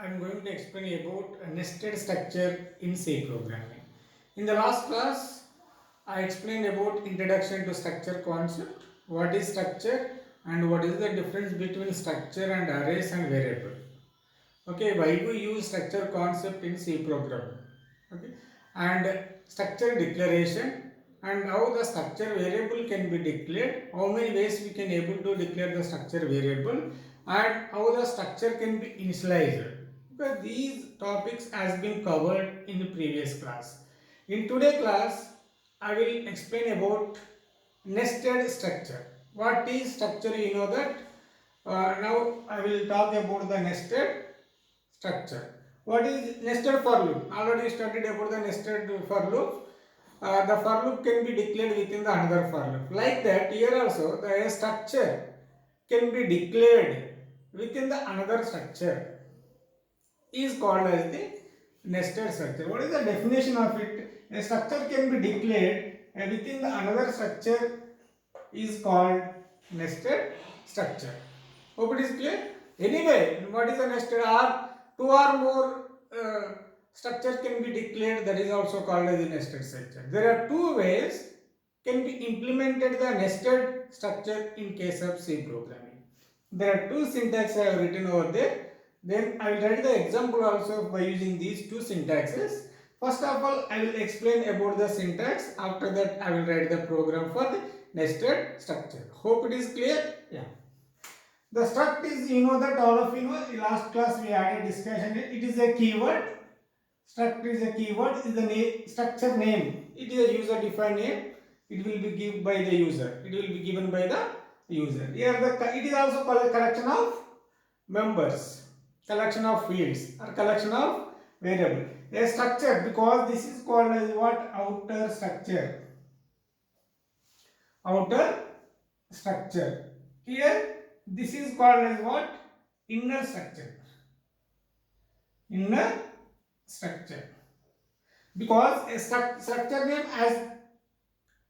I'm going to explain about a nested structure in C programming. In the last class, I explained about introduction to structure concept, what is structure and what is the difference between structure and arrays and variable. Okay, why we use structure concept in C programming. Okay, and structure declaration and how the structure variable can be declared, how many ways we can able to declare the structure variable and how the structure can be initialized. Because these topics has been covered in the previous class. In today class, I will explain about nested structure. What is structure? You know that. Now I will talk about the nested structure. What is nested for loop? Already studied about the nested for loop. The for loop can be declared within the another for loop. Like that, here also the structure can be declared within the another structure is called as the nested structure. What is the definition of it? A structure can be declared within the another structure is called nested structure. Hope it is clear. Anyway, what is a nested? Or two or more structure can be declared, that is also called as a nested structure. There are two ways can be implemented the nested structure in case of C programming. There are two syntax I have written over there. Then I will write the example also by using these two syntaxes. First of all, I will explain about the syntax. After that, I will write the program for the nested structure. Hope it is clear. Yeah. The struct is, you know that all of you know, in last class we had a discussion. It is a keyword. Struct is a keyword, is the name, structure name. It is a user defined name. It will be given by the user. It will be given by the user. Here it is also called a collection of members, collection of fields or collection of variable. A structure, because this is called as what? Outer structure. Outer structure. Here this is called as what? Inner structure. Inner structure. Because a structure name as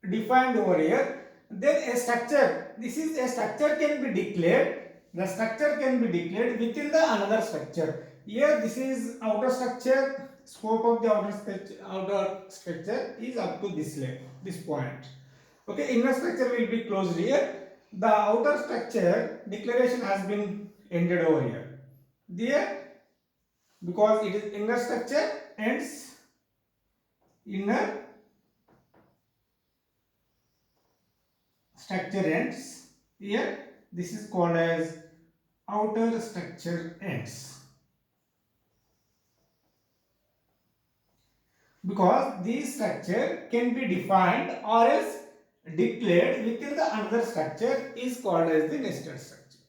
defined over here, then a structure, this is a structure can be declared, the structure can be declared within the another structure. Here this is outer structure, scope of the outer structure is up to this level, this point. Okay, inner structure will be closed here. The outer structure declaration has been ended over here. There, because it is inner structure ends, inner structure ends. Here this is called as outer structure ends, because this structure can be defined or else declared within the another structure is called as the nested structure.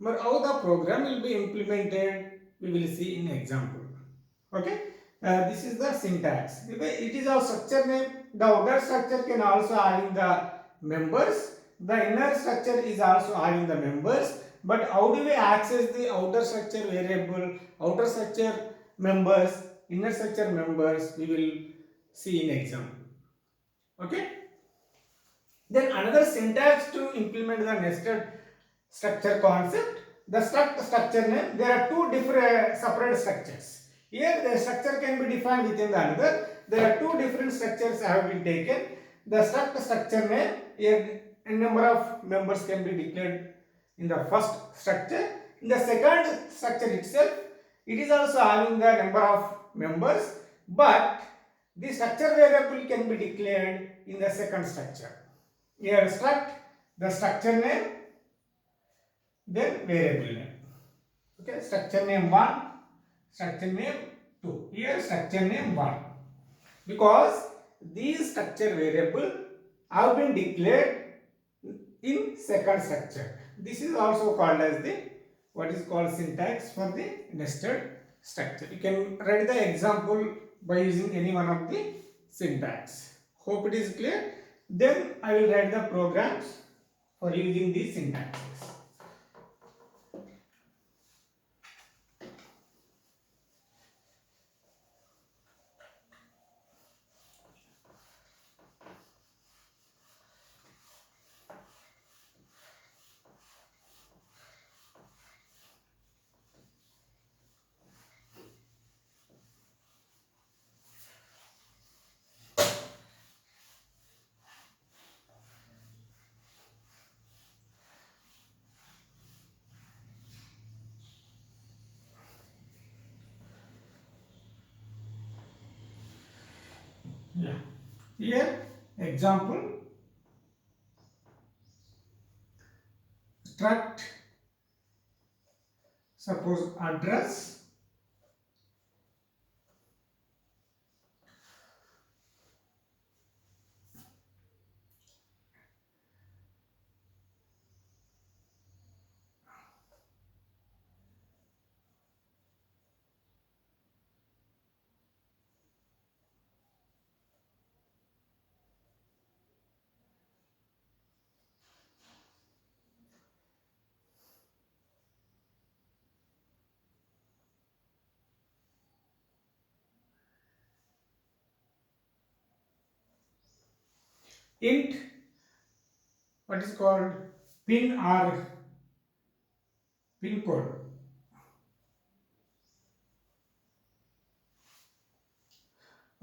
But how the program will be implemented, we will see in example. Okay, this is the syntax. It is our structure name. The outer structure can also having the members. The inner structure is also having the members. But how do we access the outer structure variable, outer structure members, inner structure members? We will see in example. Okay. Then another syntax to implement the nested structure concept. The structure name. There are two different separate structures. Here the structure can be defined within the another. There are two different structures have been taken. The structure name, here a number of members can be declared in the first structure. In the second structure itself, it is also having the number of members, but the structure variable can be declared in the second structure. Here struct, the structure name, then variable name. Okay, structure name 1, structure name 2. Here structure name 1. Because these structure variable have been declared in second structure. This is also called as the what is called syntax for the nested structure. You can write the example by using any one of the syntax. Hope it is clear. Then I will write the programs for using these syntaxes. Here example, struct suppose address, int what is called pin or pin code.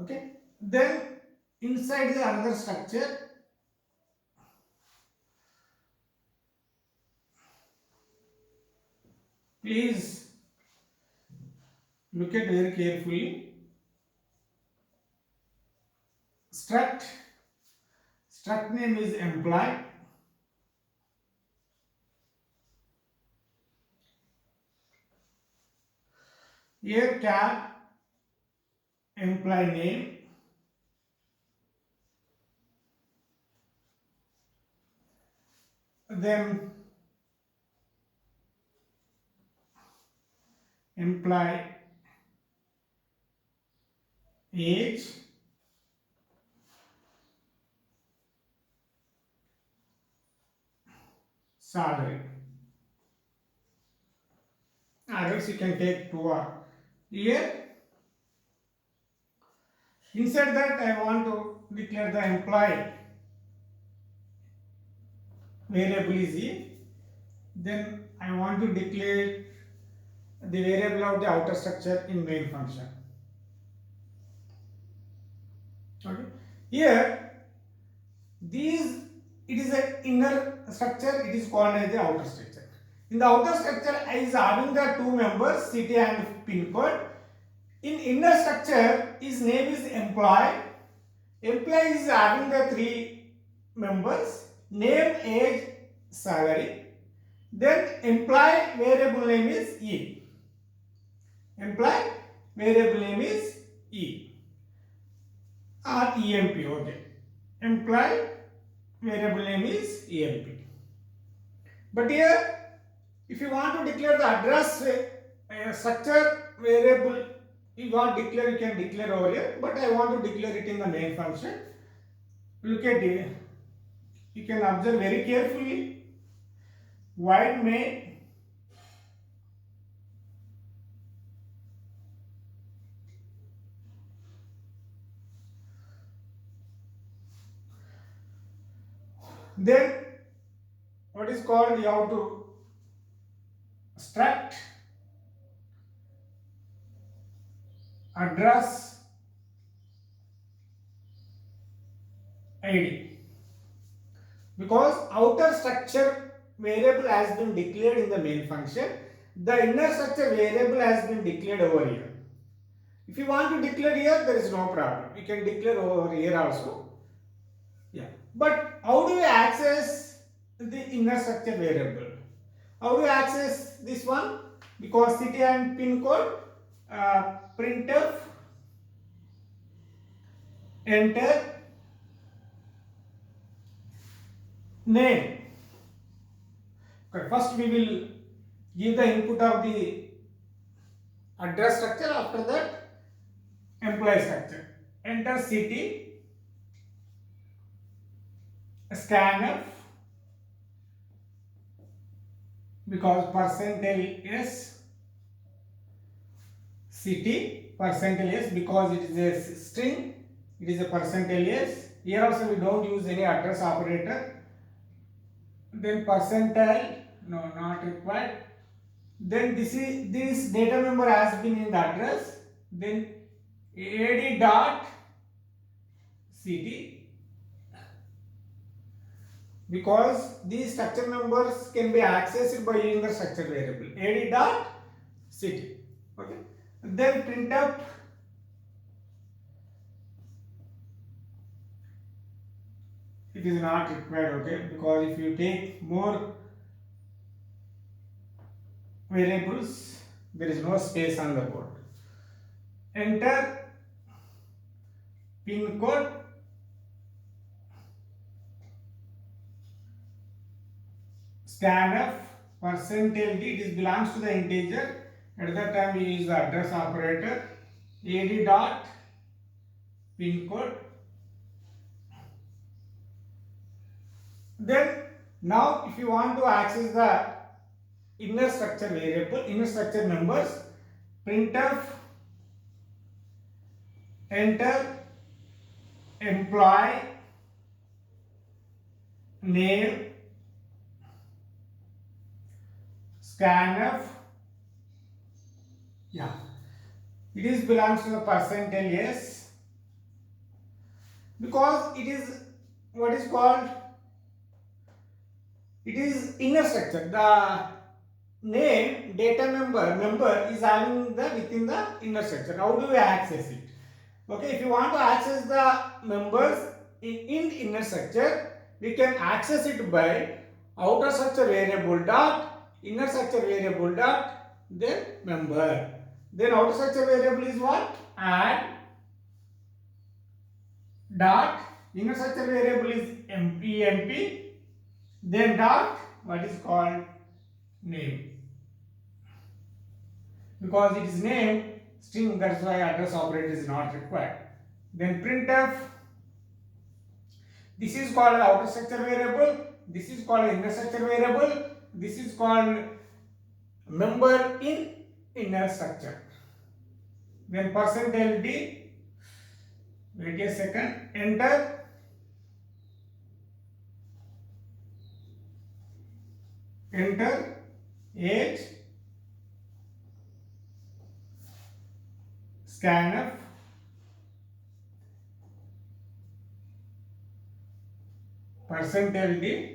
Okay, then inside the another structure, please look at very carefully. Struct name is employee. Here char employee name, then employee age, salary. Others you can take 2 or here. Inside that I want to declare the employee variable is E. Then I want to declare the variable of the outer structure in main function. Okay. Here these, it is an inner structure, it is called as the outer structure. In the outer structure I is having the two members city and pin code. In inner structure his name is employee. Employee is having the three members name, age, salary. Then employee variable name is E. Employee variable name is E or EMP. Okay. Employee variable name is EMP. But here if you want to declare the address structure variable, you want to declare, you can declare over here, but I want to declare it in the main function. Look at it, you can observe very carefully. Void main, then what is called, you have to struct address ID, because outer structure variable has been declared in the main function, the inner structure variable has been declared over here. If you want to declare here, there is no problem, you can declare over here also. Yeah, but how do you access the inner structure variable? How do you access this one? Because city and pin code, printf enter name. Okay, first we will give the input of the address structure, after that employee structure. Enter city, scanf, because percentage s, city, percentage s, because it is a string, it is a percentage s. Here also we don't use any address operator. Then percentile, no, not required. Then this data member has been in the address. Then ad dot city, because these structure members can be accessed by using the structure variable ad dot city. Okay. Then printf it is not required, okay, because if you take more variables, there is no space on the board. Enter pin code, scanf, percentage d, this belongs to the integer. At that time we use the address operator, ad dot pin code. Then now if you want to access the inner structure variable, inner structure members, printf enter employee name scanf. Yeah, it is belongs to the percentage yes, because it is what is called, it is inner structure. The name data member is having the within the inner structure. How do we access it? Okay, if you want to access the members in inner structure, we can access it by outer structure variable dot inner structure variable dot then member. Then outer structure variable is what? Add dot inner structure variable is emp, then dot what is called name, because it is name string, that's why address operator is not required. Then printf, this is called outer structure variable, this is called inner structure variable, this is called member in inner structure. Then percentage d, wait a second, enter age scanf percentage d,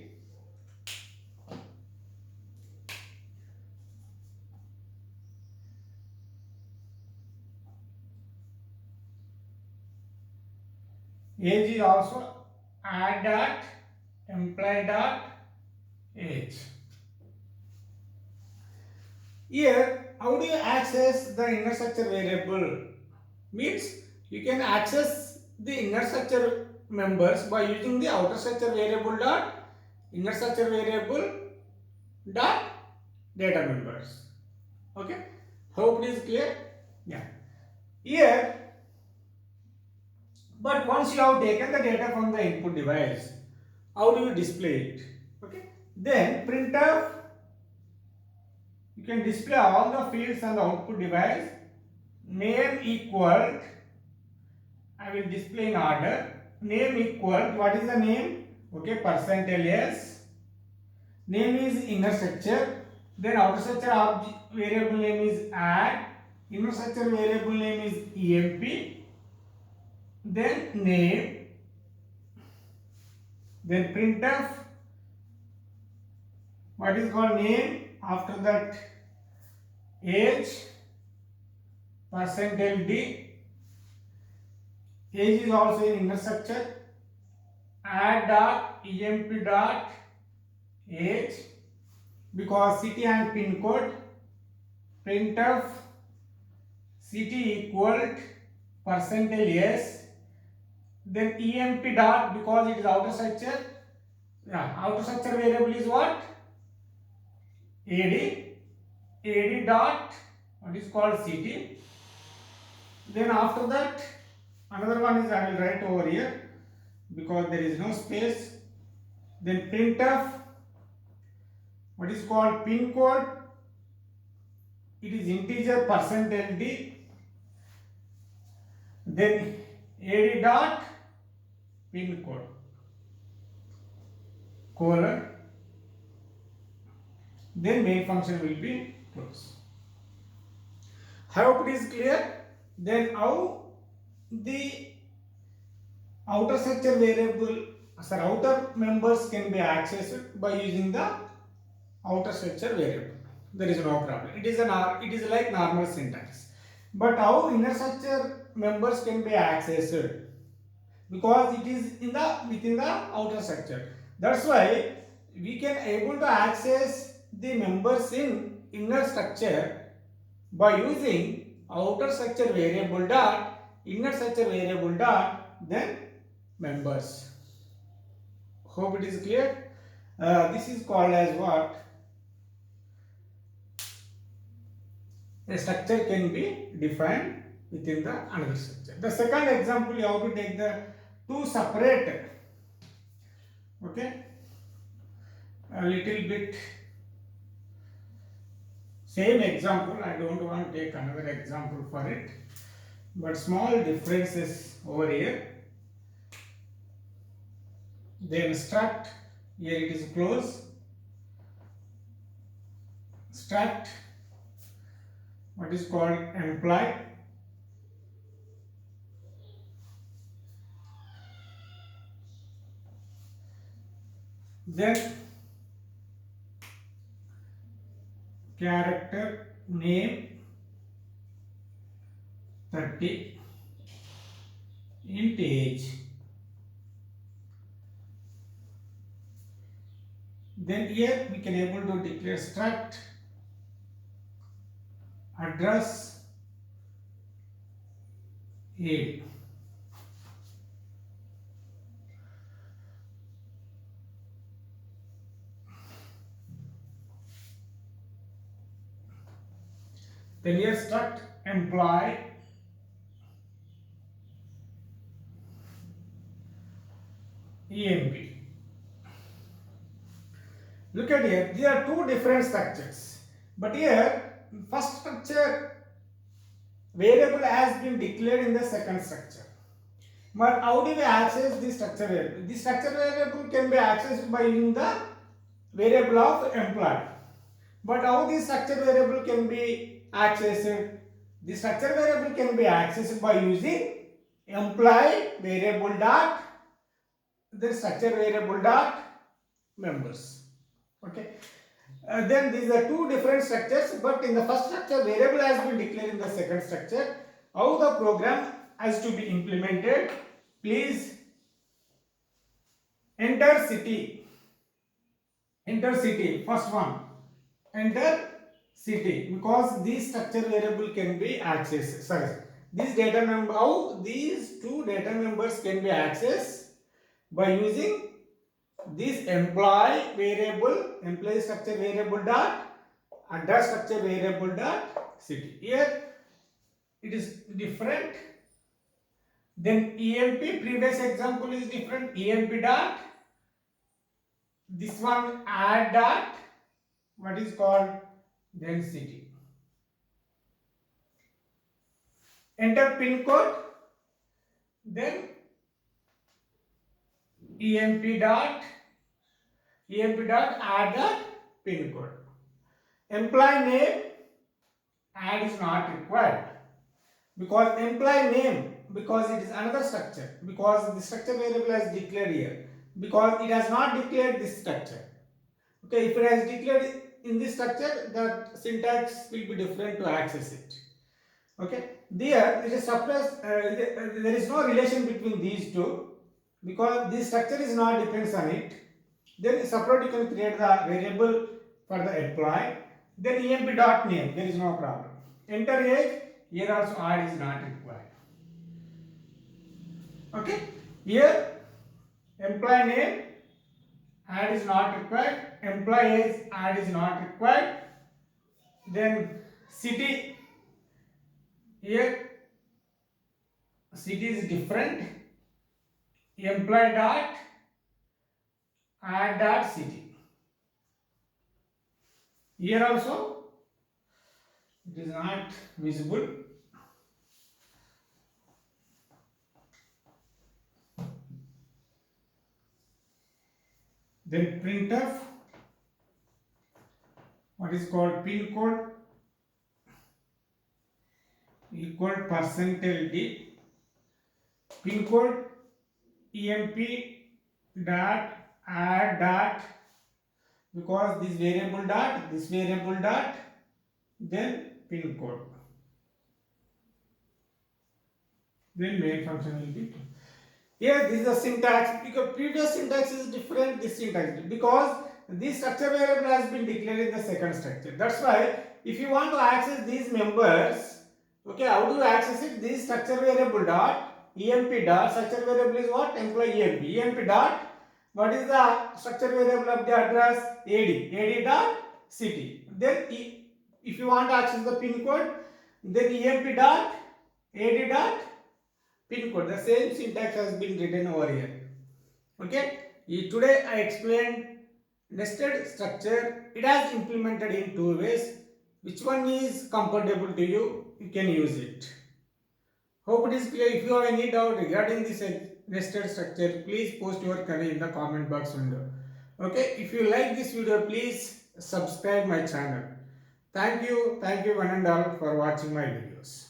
age is also add dot employee dot age. Here, how do you access the inner structure variable? Means you can access the inner structure members by using the outer structure variable dot inner structure variable dot data members. Okay, hope it is clear. Yeah, here, but once you have taken the data from the input device, how do you display it? Okay, then printf, you can display all the fields on the output device. Name equal, I will display in order. Name equal, what is the name? Okay, percentage s. Name is inner structure. Then outer structure object variable name is add. Inner structure variable name is emp. Then name. Then printf, what is called name? After that age, percentage d, age is also in inner structure, add dot emp dot age, because city and pin code, printf city equal percentage s, then emp dot, because it is outer structure, yeah, outer structure variable is what? ad dot what is called city. Then after that another one is, I will write over here because there is no space. Then printf, what is called pin code, it is integer percentage d. Then ad dot pin code colon, then main function will be close. I hope it is clear. Then how the outer structure variable, outer members can be accessed by using the outer structure variable. There is no problem. It is like normal syntax. But how inner structure members can be accessed? because it is in the within the outer structure. That's why we can able to access the members in inner structure by using outer structure variable dot inner structure variable dot then members. Hope it is clear. This is called as what? A structure can be defined within the another structure. The second example, you have to take the two separate, okay, a little bit same example. I don't want to take another example for it, but small differences over here. Then struct, here it is close, struct, what is called employee, then character name 30, int age, then here we can able to declare struct address age. Then here struct employee EMP. Look at here, there are two different structures, but here first structure variable has been declared in the second structure. But how do we access this structure variable? This structure variable can be accessed by using the variable of employee. But how this structure variable can be accessed? The structure variable can be accessed by using employee variable dot the structure variable dot members. Okay. Then these are two different structures, but in the first structure variable has been declared in the second structure. How the program has to be implemented? Please enter city. Enter city. First one. Enter city, because this structure variable can be accessed. Sorry, this data member. How these two data members can be accessed? By using this employee variable, employee structure variable dot address structure variable dot city. Here it is different. Then EMP, previous example is different. EMP dot, this one add dot, what is called then city. Enter pin code, then EMP dot add dot pin code. Employee name add is not required, because employee name, because it is another structure, because the structure variable has declared here, because it has not declared this structure. Okay, if it has declared in this structure, the syntax will be different to access it. Okay, there is a surplus, there is no relation between these two, because this structure is not depends on it. Then separate you can create the variable for the employee. Then emp dot name, there is no problem. Enter age, here also add is not required. Okay, here employee name add is not required, employee age add is not required. Then city, here city is different, employee dot add dot city. Here also it is not visible. Then printf, what is called pin code equal %d, pin code emp dot add dot, because this variable dot then pin code, then main function will be. Here this is the syntax, because previous syntax is different, this syntax, because this structure variable has been declared in the second structure. That's why if you want to access these members, okay, how do you access it? This structure variable dot emp dot structure variable is what? Employee emp dot, what is the structure variable of the address? Ad dot city. Then if you want to access the pin code, then emp dot ad dot pin code. The same syntax has been written over here. Okay, today I explained nested structure. It has implemented in two ways. Which one is comfortable to you, you can use it. Hope it is clear. If you have any doubt regarding this nested structure, please post your query in the comment box window. Okay, if you like this video, please subscribe my channel. Thank you one and all for watching my videos.